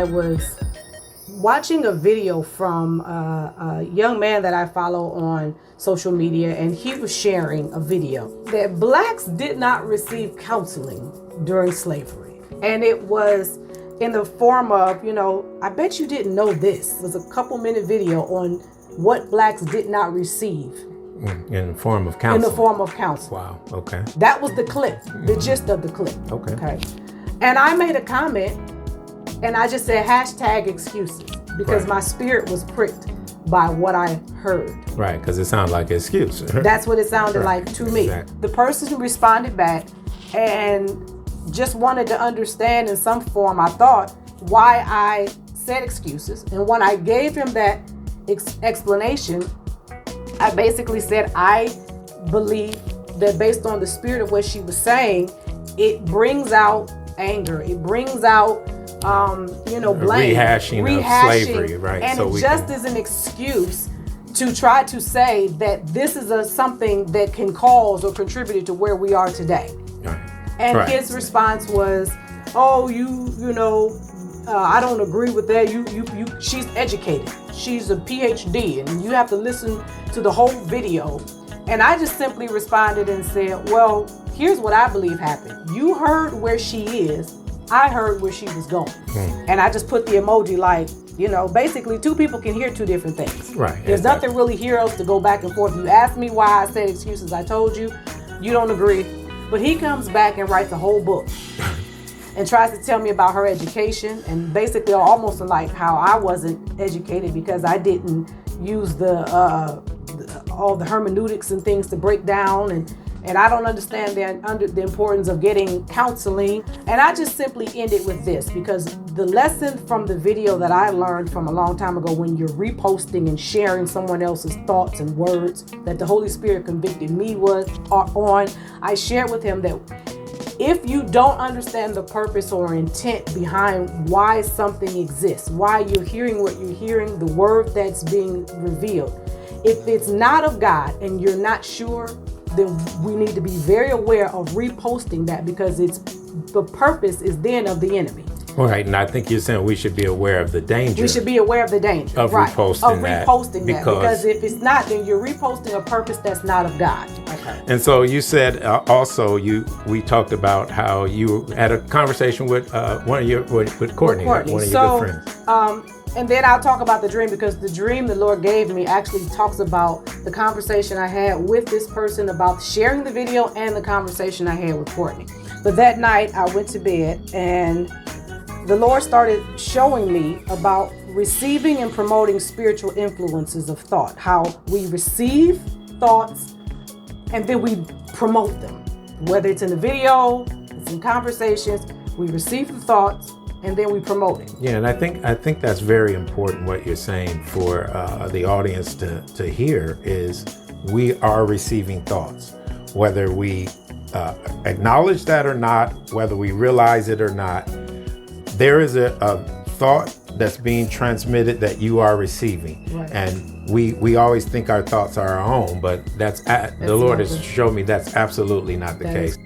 I was watching a video from a young man that I follow on social media, and he was sharing a video that blacks did not receive counseling during slavery. And it was in the form of, I bet you didn't know this. It was a couple-minute video on what blacks did not receive. In the form of counseling? In the form of counseling. Wow, okay. That was the clip, the gist of the clip. Okay. And I made a comment, and I just said #excuses, because my spirit was pricked by what I heard. Right, because it sounded like an excuse. That's what it sounded like to me. Exactly. The person responded back and just wanted to understand in some form, I thought, why I said excuses. And when I gave him that explanation, I basically said, I believe that based on the spirit of what she was saying, it brings out anger. It brings out, blame. Rehashing of slavery, right? And so it just is an excuse to try to say that this is something that can cause or contribute to where we are today. Right. And his response was, "Oh, I don't agree with that. She's educated. She's a PhD, and you have to listen to the whole video." And I just simply responded and said, well, here's what I believe happened. You heard where she is. I heard where she was going. And I just put the emoji like, basically two people can hear two different things. Right. There's nothing really here else to go back and forth. You asked me why I said excuses. I told you. You don't agree. But he comes back and writes a whole book and tries to tell me about her education, and basically almost like how I wasn't educated because I didn't use all the hermeneutics and things to break down, and I don't understand the importance of getting counseling. And I just simply ended with this, because the lesson from the video that I learned from a long time ago, when you're reposting and sharing someone else's thoughts and words that the Holy Spirit convicted me on, I shared with him that if you don't understand the purpose or intent behind why something exists, why you're hearing what you're hearing, the word that's being revealed, if it's not of God and you're not sure, then we need to be very aware of reposting that, because the purpose is then of the enemy. Right, and I think you're saying we should be aware of the danger. We should be aware of the danger of reposting that. Because if it's not, then you're reposting a purpose that's not of God. Okay. And so you said we talked about how you had a conversation with with Courtney, one of your good friends. And then I'll talk about the dream, because the dream the Lord gave me actually talks about the conversation I had with this person about sharing the video and the conversation I had with Courtney. But that night I went to bed, and the Lord started showing me about receiving and promoting spiritual influences of thought, how we receive thoughts and then we promote them. Whether it's in the video, it's in conversations, we receive the thoughts and then we promote it. Yeah, and I think that's very important what you're saying for the audience to hear is we are receiving thoughts, whether we acknowledge that or not, whether we realize it or not. There is a thought that's being transmitted that you are receiving. Right. And we always think our thoughts are our own, but the Lord has shown me that's absolutely not the case.